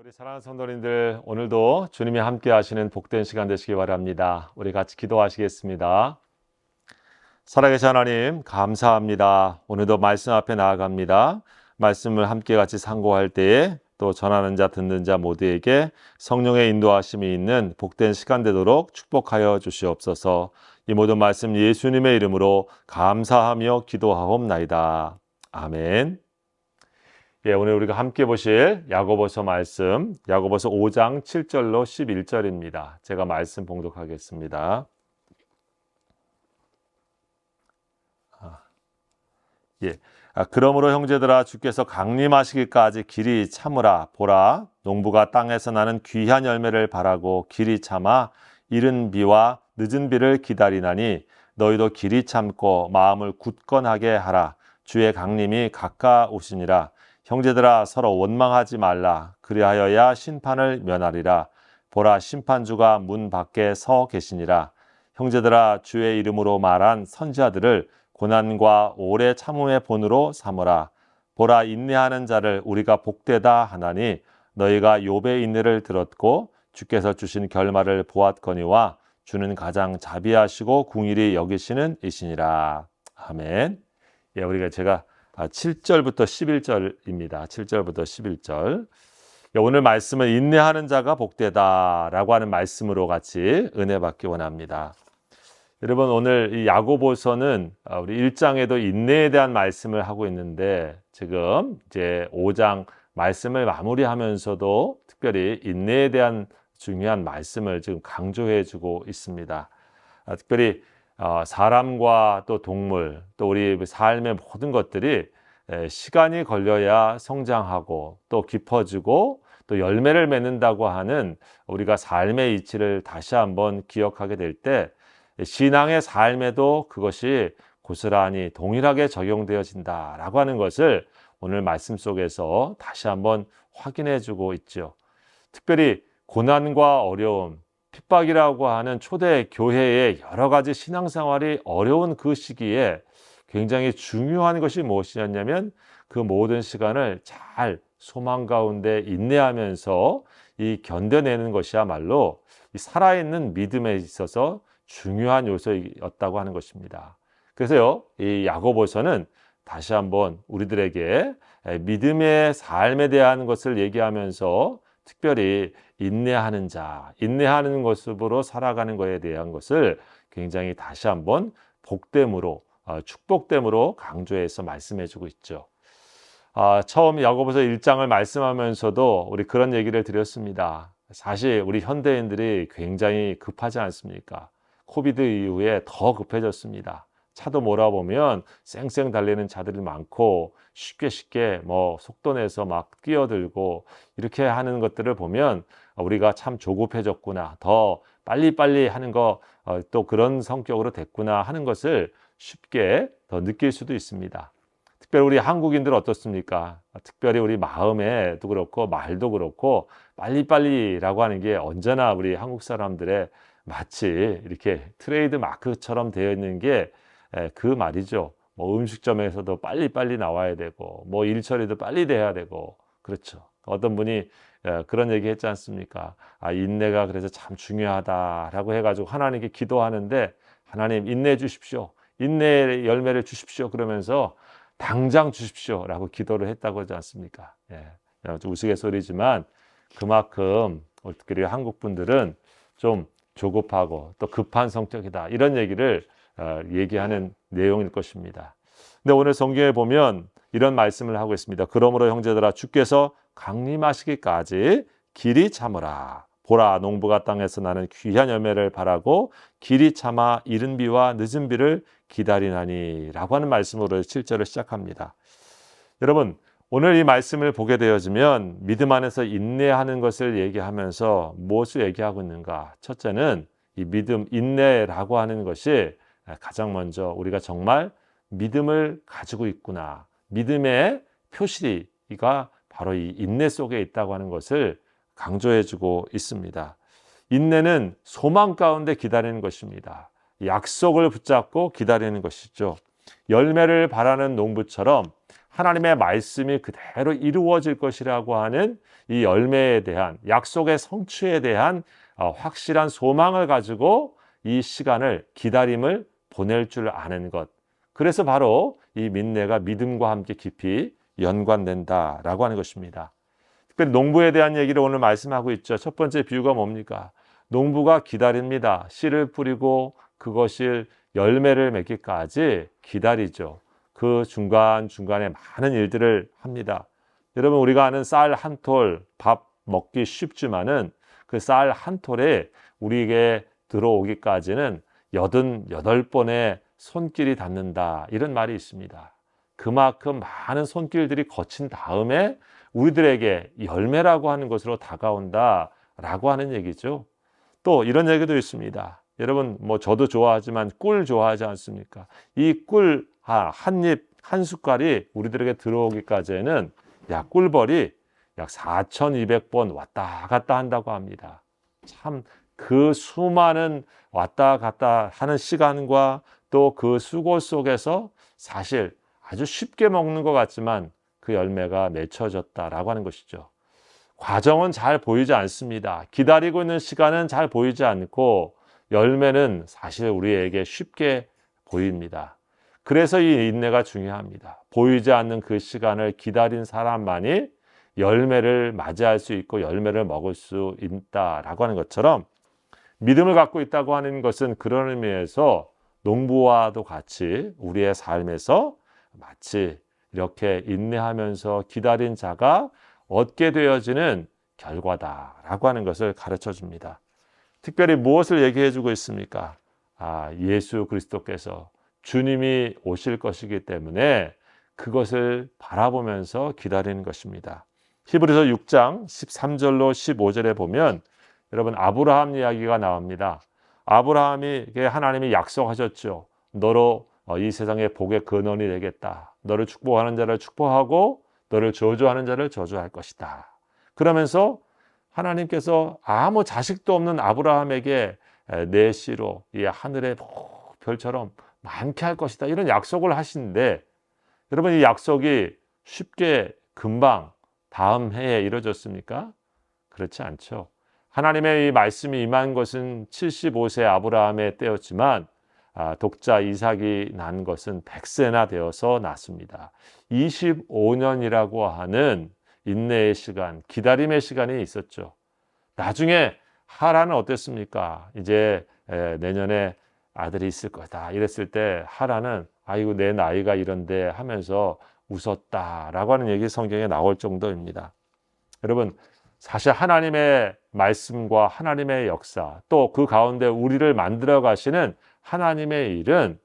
우리 사랑하는 성도님들, 오늘도 주님이 함께 하시는 복된 시간 되시기 바랍니다. 우리 같이 기도하시겠습니다. 살아계신 하나님, 감사합니다. 오늘도 말씀 앞에 나아갑니다. 말씀을 함께 같이 상고할 때에 또 전하는 자, 듣는 자 모두에게 성령의 인도하심이 있는 복된 시간 되도록 축복하여 주시옵소서. 이 모든 말씀 예수님의 이름으로 감사하며 기도하옵나이다. 아멘. 오늘 우리가 함께 보실 야고보서 말씀, 야고보서 5장 7절로 11절입니다. 제가 말씀 봉독하겠습니다. 그러므로 형제들아, 주께서 강림하시기까지 길이 참으라. 보라, 농부가 땅에서 나는 귀한 열매를 바라고 길이 참아 이른 비와 늦은 비를 기다리나니 너희도 길이 참고 마음을 굳건하게 하라. 주의 강림이 가까우시니라. 형제들아, 서로 원망하지 말라. 그리하여야 심판을 면하리라. 보라, 심판주가 문 밖에 서 계시니라. 형제들아, 주의 이름으로 말한 선지자들을 고난과 오래 참음의 본으로 삼으라. 보라, 인내하는 자를 우리가 복되다 하나니 너희가 욥의 인내를 들었고 주께서 주신 결말을 보았거니와 주는 가장 자비하시고 궁일이 여기시는 이시니라. 아멘. 제가 7절부터 11절입니다. 7절부터 11절. 오늘 말씀은 인내하는 자가 복되다라고 하는 말씀으로 같이 은혜 받기 원합니다. 여러분, 오늘 이 야고보서는 우리 1장에도 인내에 대한 말씀을 하고 있는데 지금 이제 5장 말씀을 마무리하면서도 특별히 인내에 대한 중요한 말씀을 지금 강조해 주고 있습니다. 특별히 사람과 또 동물, 또 우리 삶의 모든 것들이 시간이 걸려야 성장하고 또 깊어지고 또 열매를 맺는다고 하는 우리가 삶의 이치를 다시 한번 기억하게 될 때 신앙의 삶에도 그것이 고스란히 동일하게 적용되어진다라고 하는 것을 오늘 말씀 속에서 다시 한번 확인해 주고 있죠. 특별히 고난과 어려움, 핍박이라고 하는 초대 교회의 여러 가지 신앙생활이 어려운 그 시기에 굉장히 중요한 것이 무엇이었냐면 그 모든 시간을 잘 소망 가운데 인내하면서 이 견뎌내는 것이야말로 이 살아있는 믿음에 있어서 중요한 요소였다고 하는 것입니다. 그래서요, 이 야고보서는 다시 한번 우리들에게 믿음의 삶에 대한 것을 얘기하면서 특별히 인내하는 자, 인내하는 모습으로 살아가는 것에 대한 것을 굉장히 다시 한번 복됨으로, 축복됨으로 강조해서 말씀해주고 있죠. 처음 야고보서 1장을 말씀하면서도 우리 그런 얘기를 드렸습니다. 사실 우리 현대인들이 굉장히 급하지 않습니까? 코비드 이후에 더 급해졌습니다. 차도 몰아보면 쌩쌩 달리는 차들이 많고 쉽게 속도 내서 막 뛰어들고 이렇게 하는 것들을 보면 우리가 참 조급해졌구나, 더 빨리빨리 하는 거 또 그런 성격으로 됐구나 하는 것을 쉽게 더 느낄 수도 있습니다. 특별히 우리 한국인들 어떻습니까? 특별히 우리 마음에도 그렇고 말도 그렇고 빨리빨리라고 하는 게 언제나 우리 한국 사람들의 마치 이렇게 트레이드 마크처럼 되어 있는 게 그 말이죠. 음식점에서도 빨리빨리 나와야 되고 일 처리도 빨리 돼야 되고 그렇죠. 어떤 분이 그런 얘기 했지 않습니까? 인내가 그래서 참 중요하다라고 해가지고 하나님께 기도하는데 하나님 인내해 주십시오. 인내의 열매를 주십시오. 그러면서 당장 주십시오 라고 기도를 했다고 하지 않습니까? 좀 우스갯소리지만 그만큼 특히 한국 분들은 좀 조급하고 또 급한 성격이다, 이런 얘기를 얘기하는 내용일 것입니다. 근데 오늘 성경에 보면 이런 말씀을 하고 있습니다. 그러므로 형제들아, 주께서 강림하시기까지 길이 참으라. 보라, 농부가 땅에서 나는 귀한 열매를 바라고 길이 참아 이른 비와 늦은 비를 기다리나니 라고 하는 말씀으로 7절을 시작합니다. 여러분, 오늘 이 말씀을 보게 되어지면 믿음 안에서 인내하는 것을 얘기하면서 무엇을 얘기하고 있는가? 첫째는 이 믿음, 인내라고 하는 것이 가장 먼저 우리가 정말 믿음을 가지고 있구나, 믿음의 표시가 바로 이 인내 속에 있다고 하는 것을 강조해주고 있습니다. 인내는 소망 가운데 기다리는 것입니다. 약속을 붙잡고 기다리는 것이죠. 열매를 바라는 농부처럼 하나님의 말씀이 그대로 이루어질 것이라고 하는 이 열매에 대한 약속의 성취에 대한 확실한 소망을 가지고 이 시간을 기다림을 보낼 줄 아는 것. 그래서 바로 이 민내가 믿음과 함께 깊이 연관된다라고 하는 것입니다. 특별히 농부에 대한 얘기를 오늘 말씀하고 있죠. 첫 번째 비유가 뭡니까? 농부가 기다립니다. 씨를 뿌리고 그것을 열매를 맺기까지 기다리죠. 그 중간중간에 많은 일들을 합니다. 여러분, 우리가 아는 쌀 한 톨 밥 먹기 쉽지만은 그 쌀 한 톨에 우리에게 들어오기까지는 88번의 손길이 닿는다, 이런 말이 있습니다. 그만큼 많은 손길들이 거친 다음에 우리들에게 열매라고 하는 것으로 다가온다라고 하는 얘기죠. 또 이런 얘기도 있습니다. 여러분, 저도 좋아하지만 꿀 좋아하지 않습니까? 이 꿀 한 입, 한 숟갈이 우리들에게 들어오기까지는 꿀벌이 약 4,200번 왔다 갔다 한다고 합니다. 참, 그 수많은 왔다 갔다 하는 시간과 또 그 수고 속에서 사실 아주 쉽게 먹는 것 같지만 그 열매가 맺혀졌다라고 하는 것이죠. 과정은 잘 보이지 않습니다. 기다리고 있는 시간은 잘 보이지 않고 열매는 사실 우리에게 쉽게 보입니다. 그래서 이 인내가 중요합니다. 보이지 않는 그 시간을 기다린 사람만이 열매를 맞이할 수 있고 열매를 먹을 수 있다라고 하는 것처럼, 믿음을 갖고 있다고 하는 것은 그런 의미에서 농부와도 같이 우리의 삶에서 마치 이렇게 인내하면서 기다린 자가 얻게 되어지는 결과다라고 하는 것을 가르쳐 줍니다. 특별히 무엇을 얘기해 주고 있습니까? 예수 그리스도께서 주님이 오실 것이기 때문에 그것을 바라보면서 기다리는 것입니다. 히브리서 6장 13절로 15절에 보면 여러분, 아브라함 이야기가 나옵니다. 아브라함에게 하나님이 약속하셨죠. 너로 이 세상의 복의 근원이 되겠다. 너를 축복하는 자를 축복하고 너를 저주하는 자를 저주할 것이다. 그러면서 하나님께서 아무 자식도 없는 아브라함에게 내 씨로 이 하늘의 별처럼 많게 할 것이다, 이런 약속을 하시는데, 여러분, 이 약속이 쉽게 금방 다음 해에 이루어졌습니까? 그렇지 않죠. 하나님의 이 말씀이 임한 것은 75세 아브라함의 때였지만 독자 이삭이 난 것은 100세나 되어서 났습니다. 25년이라고 하는 인내의 시간, 기다림의 시간이 있었죠. 나중에 하란은 어땠습니까? 이제 내년에 아들이 있을 거다 이랬을 때 하란은 아이고 내 나이가 이런데 하면서 웃었다라고 하는 얘기 성경에 나올 정도입니다. 여러분, 사실 하나님의 말씀과 하나님의 역사, 또 그 가운데 우리를 만들어 가시는 하나님의 일은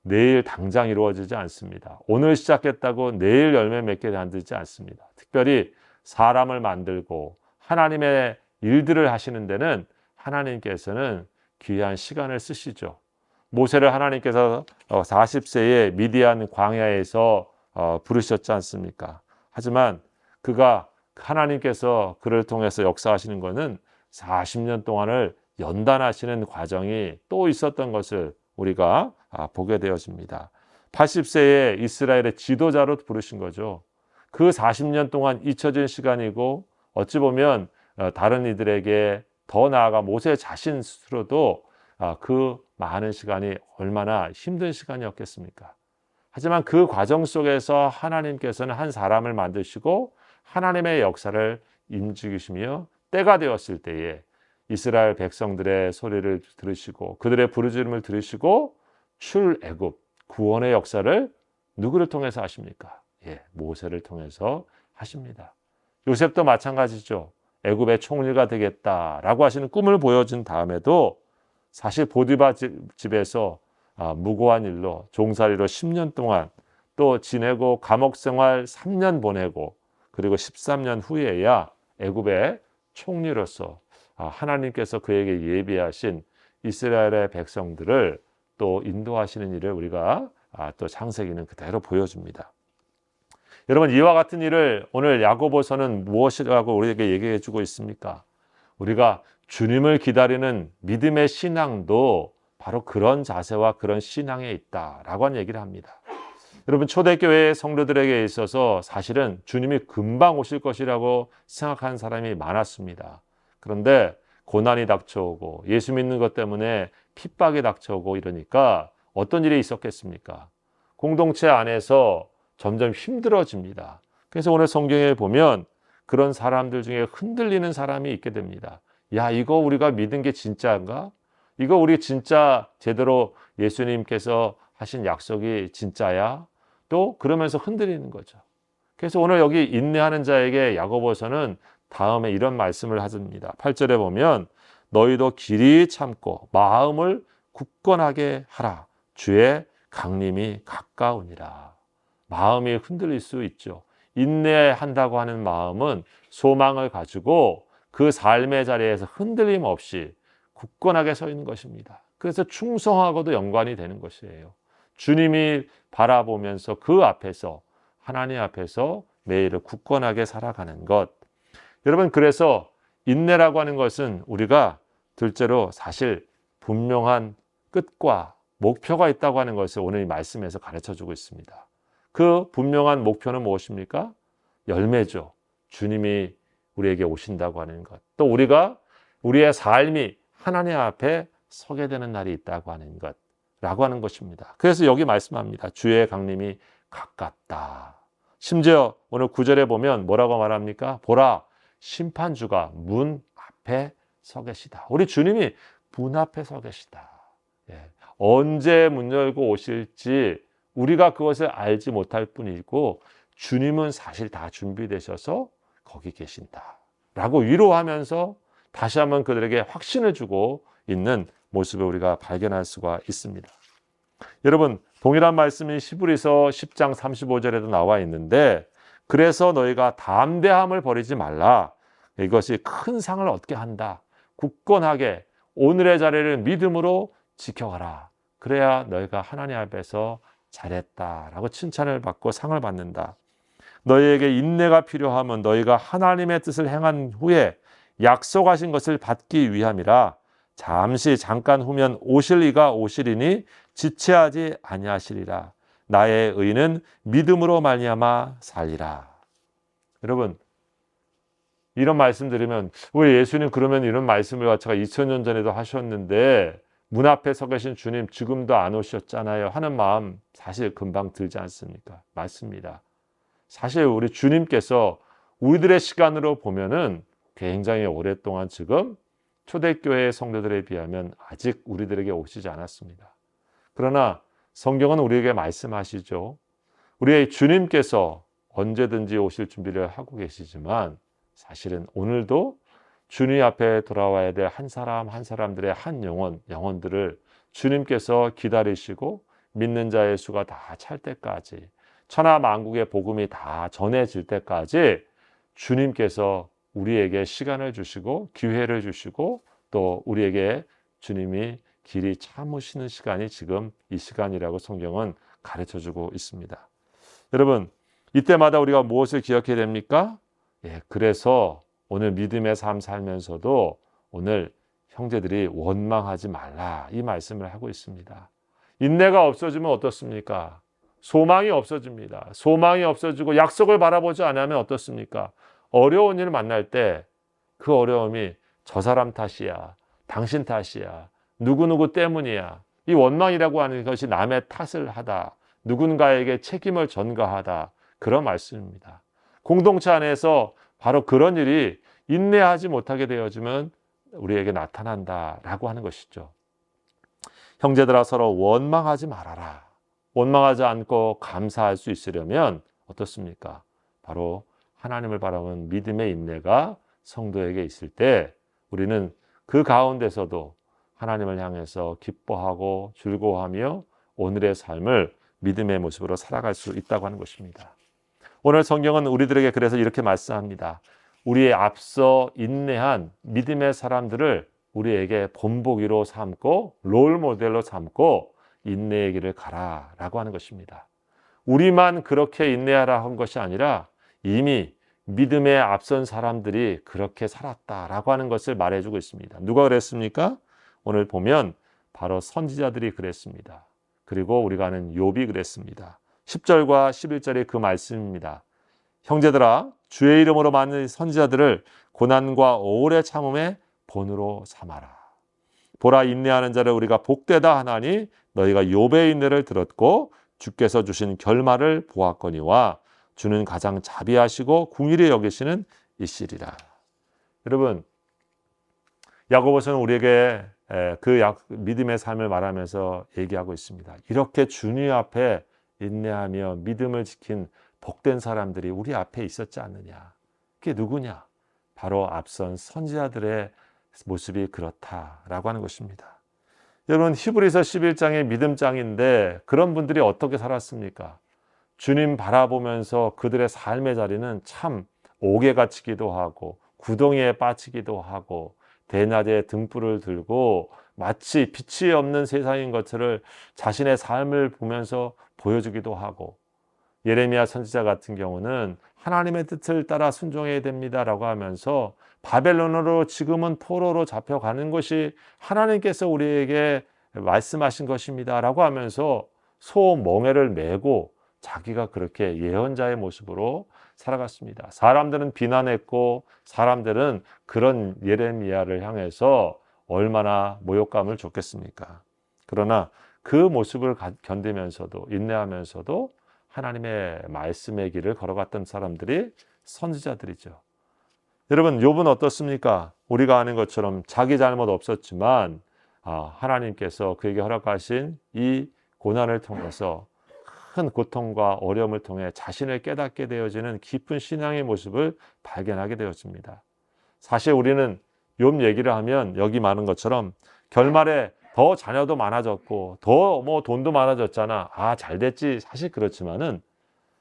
내일 당장 이루어지지 않습니다. 오늘 시작했다고 내일 열매 맺게 되지 않습니다. 특별히 사람을 만들고 하나님의 일들을 하시는 데는 하나님께서는 귀한 시간을 쓰시죠. 모세를 하나님께서 40세에 미디안 광야에서 부르셨지 않습니까? 하지만 그가 하나님께서 그를 통해서 역사하시는 것은 40년 동안을 연단하시는 과정이 또 있었던 것을 우리가 보게 되어집니다. 80세에 이스라엘의 지도자로 부르신 거죠. 그 40년 동안 잊혀진 시간이고, 어찌 보면 다른 이들에게 더 나아가 모세 자신 스스로도 그 많은 시간이 얼마나 힘든 시간이었겠습니까? 하지만 그 과정 속에서 하나님께서는 한 사람을 만드시고 하나님의 역사를 움직이시며, 때가 되었을 때에 이스라엘 백성들의 소리를 들으시고 그들의 부르짖음을 들으시고 출애굽 구원의 역사를 누구를 통해서 하십니까? 모세를 통해서 하십니다. 요셉도 마찬가지죠. 애굽의 총리가 되겠다라고 하시는 꿈을 보여준 다음에도 사실 보디바 집에서 무고한 일로 종살이로 10년 동안 또 지내고 감옥 생활 3년 보내고 그리고 13년 후에야 애굽의 총리로서 하나님께서 그에게 예비하신 이스라엘의 백성들을 또 인도하시는 일을 우리가 또 창세기는 그대로 보여줍니다. 여러분, 이와 같은 일을 오늘 야고보서는 무엇이라고 우리에게 얘기해 주고 있습니까? 우리가 주님을 기다리는 믿음의 신앙도 바로 그런 자세와 그런 신앙에 있다라고 하는 얘기를 합니다. 여러분, 초대교회 성도들에게 있어서 사실은 주님이 금방 오실 것이라고 생각하는 사람이 많았습니다. 그런데 고난이 닥쳐오고 예수 믿는 것 때문에 핍박이 닥쳐오고 이러니까 어떤 일이 있었겠습니까? 공동체 안에서 점점 힘들어집니다. 그래서 오늘 성경에 보면 그런 사람들 중에 흔들리는 사람이 있게 됩니다. 야, 이거 우리가 믿은 게 진짜인가? 이거 우리 진짜 제대로 예수님께서 하신 약속이 진짜야? 또 그러면서 흔들리는 거죠. 그래서 오늘 여기 인내하는 자에게 야고보서는 다음에 이런 말씀을 하십니다. 8절에 보면 너희도 길이 참고 마음을 굳건하게 하라. 주의 강림이 가까우니라. 마음이 흔들릴 수 있죠. 인내한다고 하는 마음은 소망을 가지고 그 삶의 자리에서 흔들림 없이 굳건하게 서 있는 것입니다. 그래서 충성하고도 연관이 되는 것이에요. 주님이 바라보면서 그 앞에서, 하나님 앞에서 매일을 굳건하게 살아가는 것. 여러분, 그래서 인내라고 하는 것은 우리가 둘째로 사실 분명한 끝과 목표가 있다고 하는 것을 오늘 이 말씀에서 가르쳐주고 있습니다. 그 분명한 목표는 무엇입니까? 열매죠. 주님이 우리에게 오신다고 하는 것. 또 우리가 우리의 삶이 하나님 앞에 서게 되는 날이 있다고 하는 것. 라고 하는 것입니다. 그래서 여기 말씀합니다. 주의 강림이 가깝다. 심지어 오늘 9절에 보면 뭐라고 말합니까? 보라, 심판주가 문 앞에 서 계시다. 우리 주님이 문 앞에 서 계시다. 예. 언제 문 열고 오실지 우리가 그것을 알지 못할 뿐이고 주님은 사실 다 준비되셔서 거기 계신다. 라고 위로하면서 다시 한번 그들에게 확신을 주고 있는 모습을 우리가 발견할 수가 있습니다. 여러분, 동일한 말씀이 히브리서 10장 35절에도 나와 있는데 그래서 너희가 담대함을 버리지 말라. 이것이 큰 상을 얻게 한다. 굳건하게 오늘의 자리를 믿음으로 지켜가라. 그래야 너희가 하나님 앞에서 잘했다라고 칭찬을 받고 상을 받는다. 너희에게 인내가 필요하면 너희가 하나님의 뜻을 행한 후에 약속하신 것을 받기 위함이라. 잠깐 후면 오실 이가 오시리니 지체하지 아니하시리라. 나의 의는 믿음으로 말미암아 살리라. 여러분, 이런 말씀 들으면 왜 예수님 그러면 이런 말씀을 갖다가 2000년 전에도 하셨는데 문 앞에 서 계신 주님 지금도 안 오셨잖아요 하는 마음 사실 금방 들지 않습니까? 맞습니다. 사실 우리 주님께서 우리들의 시간으로 보면은 굉장히 오랫동안 지금 초대교회 성도들에 비하면 아직 우리들에게 오시지 않았습니다. 그러나 성경은 우리에게 말씀하시죠. 우리의 주님께서 언제든지 오실 준비를 하고 계시지만 사실은 오늘도 주님 앞에 돌아와야 될 한 사람 한 사람들의 한 영혼들을 주님께서 기다리시고 믿는 자의 수가 다 찰 때까지 천하 만국의 복음이 다 전해질 때까지 주님께서 우리에게 시간을 주시고 기회를 주시고 또 우리에게 주님이 길이 참으시는 시간이 지금 이 시간이라고 성경은 가르쳐주고 있습니다. 여러분, 이때마다 우리가 무엇을 기억해야 됩니까? 그래서 오늘 믿음의 삶 살면서도 오늘 형제들이 원망하지 말라 이 말씀을 하고 있습니다. 인내가 없어지면 어떻습니까? 소망이 없어집니다. 소망이 없어지고 약속을 바라보지 않으면 어떻습니까? 어려운 일을 만날 때 그 어려움이 저 사람 탓이야, 당신 탓이야, 누구누구 때문이야. 이 원망이라고 하는 것이 남의 탓을 하다, 누군가에게 책임을 전가하다, 그런 말씀입니다. 공동체 안에서 바로 그런 일이 인내하지 못하게 되어지면 우리에게 나타난다라고 하는 것이죠. 형제들아 서로 원망하지 말아라. 원망하지 않고 감사할 수 있으려면 어떻습니까? 바로 하나님을 바라보는 믿음의 인내가 성도에게 있을 때 우리는 그 가운데서도 하나님을 향해서 기뻐하고 즐거워하며 오늘의 삶을 믿음의 모습으로 살아갈 수 있다고 하는 것입니다. 오늘 성경은 우리들에게 그래서 이렇게 말씀합니다. 우리의 앞서 인내한 믿음의 사람들을 우리에게 본보기로 삼고 롤 모델로 삼고 인내의 길을 가라라고 하는 것입니다. 우리만 그렇게 인내하라 한 것이 아니라 이미 믿음에 앞선 사람들이 그렇게 살았다라고 하는 것을 말해주고 있습니다. 누가 그랬습니까? 오늘 보면 바로 선지자들이 그랬습니다. 그리고 우리가 아는 욥이 그랬습니다. 10절과 11절이 그 말씀입니다. 형제들아, 주의 이름으로 많은 선지자들을 고난과 오래 참음의 본으로 삼아라. 보라, 인내하는 자를 우리가 복되다 하나니 너희가 욥의 인내를 들었고 주께서 주신 결말을 보았거니와 주는 가장 자비하시고 궁일히 여기시는 이시리라. 여러분, 야고보서는 우리에게 그 믿음의 삶을 말하면서 얘기하고 있습니다. 이렇게 주님 앞에 인내하며 믿음을 지킨 복된 사람들이 우리 앞에 있었지 않느냐. 그게 누구냐? 바로 앞선 선지자들의 모습이 그렇다라고 하는 것입니다. 여러분, 히브리서 11장의 믿음장인데 그런 분들이 어떻게 살았습니까? 주님 바라보면서 그들의 삶의 자리는 참 옥에 갇히기도 하고 구덩이에 빠지기도 하고 대낮에 등불을 들고 마치 빛이 없는 세상인 것을 자신의 삶을 보면서 보여주기도 하고, 예레미야 선지자 같은 경우는 하나님의 뜻을 따라 순종해야 됩니다라고 하면서 바벨론으로 지금은 포로로 잡혀가는 것이 하나님께서 우리에게 말씀하신 것입니다라고 하면서 소멍에를 메고 자기가 그렇게 예언자의 모습으로 살아갔습니다. 사람들은 비난했고 사람들은 그런 예레미야를 향해서 얼마나 모욕감을 줬겠습니까? 그러나 그 모습을 견디면서도 인내하면서도 하나님의 말씀의 길을 걸어갔던 사람들이 선지자들이죠. 여러분, 욥은 어떻습니까? 우리가 아는 것처럼 자기 잘못 없었지만 하나님께서 그에게 허락하신 이 고난을 통해서 큰 고통과 어려움을 통해 자신을 깨닫게 되어지는 깊은 신앙의 모습을 발견하게 되었습니다. 사실 우리는 욥 얘기를 하면 여기 많은 것처럼 결말에 더 자녀도 많아졌고 더 돈도 많아졌잖아. 잘 됐지. 사실 그렇지만은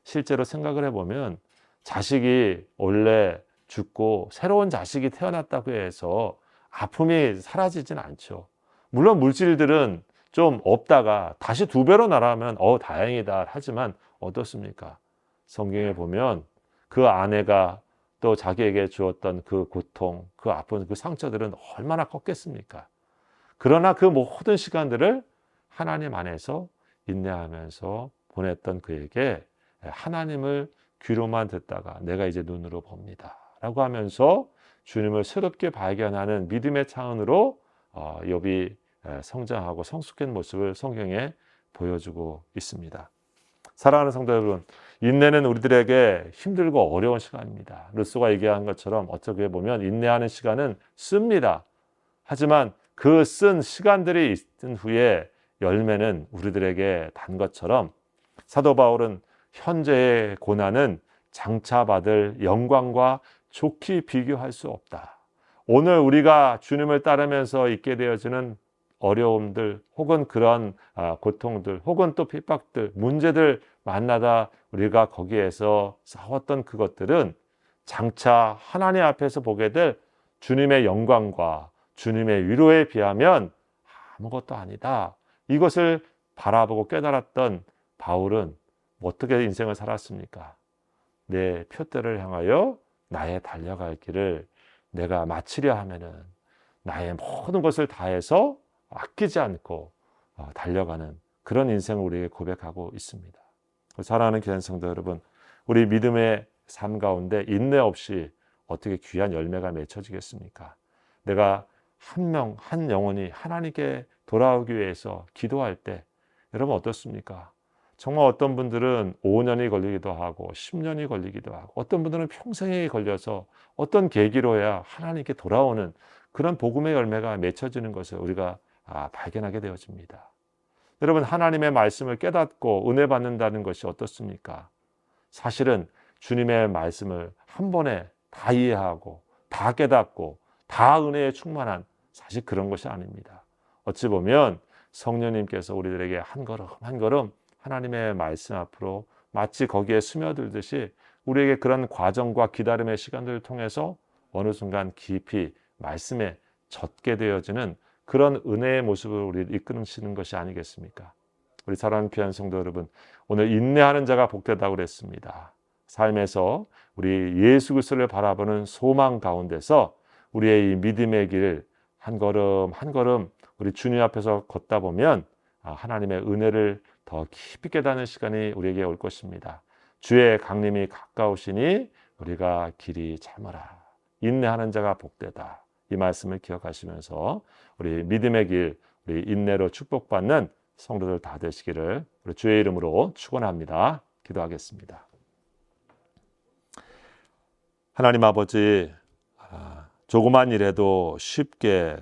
실제로 생각을 해보면 자식이 원래 죽고 새로운 자식이 태어났다고 해서 아픔이 사라지진 않죠. 물론 물질들은 좀 없다가 다시 2배로 날아가면 다행이다 하지만 어떻습니까? 성경에 보면 그 아내가 또 자기에게 주었던 그 고통, 그 아픈 그 상처들은 얼마나 컸겠습니까? 그러나 그 모든 시간들을 하나님 안에서 인내하면서 보냈던 그에게 하나님을 귀로만 듣다가 내가 이제 눈으로 봅니다 라고 하면서 주님을 새롭게 발견하는 믿음의 차원으로 욥이 성장하고 성숙한 모습을 성경에 보여주고 있습니다. 사랑하는 성도 여러분, 인내는 우리들에게 힘들고 어려운 시간입니다. 루소가 얘기한 것처럼 어떻게 보면 인내하는 시간은 씁니다. 하지만 그 쓴 시간들이 있은 후에 열매는 우리들에게 단 것처럼 사도 바울은 현재의 고난은 장차 받을 영광과 좋게 비교할 수 없다. 오늘 우리가 주님을 따르면서 있게 되어지는 어려움들 혹은 그런 고통들 혹은 또 핍박들, 문제들 만나다 우리가 거기에서 싸웠던 그것들은 장차 하나님 앞에서 보게 될 주님의 영광과 주님의 위로에 비하면 아무것도 아니다. 이것을 바라보고 깨달았던 바울은 어떻게 인생을 살았습니까? 내 표대를 향하여 나의 달려갈 길을 내가 마치려 하면은 나의 모든 것을 다해서 아끼지 않고 달려가는 그런 인생을 우리에게 고백하고 있습니다. 사랑하는 귀한 성도 여러분, 우리 믿음의 삶 가운데 인내 없이 어떻게 귀한 열매가 맺혀지겠습니까? 내가 한 영혼이 하나님께 돌아오기 위해서 기도할 때 여러분 어떻습니까? 정말 어떤 분들은 5년이 걸리기도 하고 10년이 걸리기도 하고 어떤 분들은 평생이 걸려서 어떤 계기로야 하나님께 돌아오는 그런 복음의 열매가 맺혀지는 것을 우리가 발견하게 되어집니다. 여러분, 하나님의 말씀을 깨닫고 은혜 받는다는 것이 어떻습니까? 사실은 주님의 말씀을 한 번에 다 이해하고 다 깨닫고 다 은혜에 충만한 사실 그런 것이 아닙니다. 어찌 보면 성령님께서 우리들에게 한 걸음 한 걸음 하나님의 말씀 앞으로 마치 거기에 스며들듯이 우리에게 그런 과정과 기다림의 시간들을 통해서 어느 순간 깊이 말씀에 젖게 되어지는 그런 은혜의 모습을 우리를 이끌으시는 것이 아니겠습니까? 우리 사랑하는 귀한 성도 여러분, 오늘 인내하는 자가 복되다고 그랬습니다. 삶에서 우리 예수 그리스도를 바라보는 소망 가운데서 우리의 이 믿음의 길 한 걸음 한 걸음 우리 주님 앞에서 걷다 보면 하나님의 은혜를 더 깊이 깨닫는 시간이 우리에게 올 것입니다. 주의 강림이 가까우시니 우리가 길이 참으라. 인내하는 자가 복되다. 이 말씀을 기억하시면서 우리 믿음의 길, 우리 인내로 축복받는 성도들 다 되시기를 우리 주의 이름으로 축원합니다. 기도하겠습니다. 하나님 아버지, 조그만 일에도 쉽게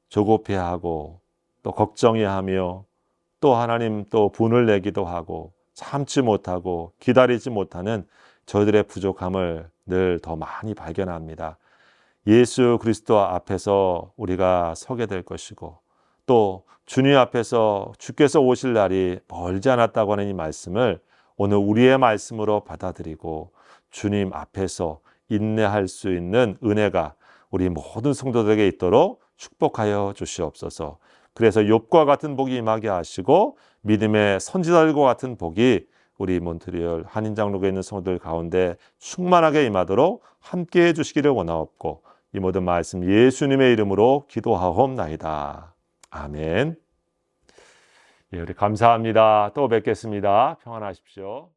조급해하고 또 걱정해하며 또 하나님 또 분을 내기도 하고 참지 못하고 기다리지 못하는 저희들의 부족함을 늘 더 많이 발견합니다. 예수 그리스도 앞에서 우리가 서게 될 것이고 또 주님 앞에서 주께서 오실 날이 멀지 않았다고 하는 이 말씀을 오늘 우리의 말씀으로 받아들이고 주님 앞에서 인내할 수 있는 은혜가 우리 모든 성도들에게 있도록 축복하여 주시옵소서. 그래서 욥과 같은 복이 임하게 하시고 믿음의 선지자들과 같은 복이 우리 몬트리올 한인장로교에 있는 성도들 가운데 충만하게 임하도록 함께해 주시기를 원하옵고 이 모든 말씀 예수님의 이름으로 기도하옵나이다. 아멘. 예, 우리 감사합니다. 또 뵙겠습니다. 평안하십시오.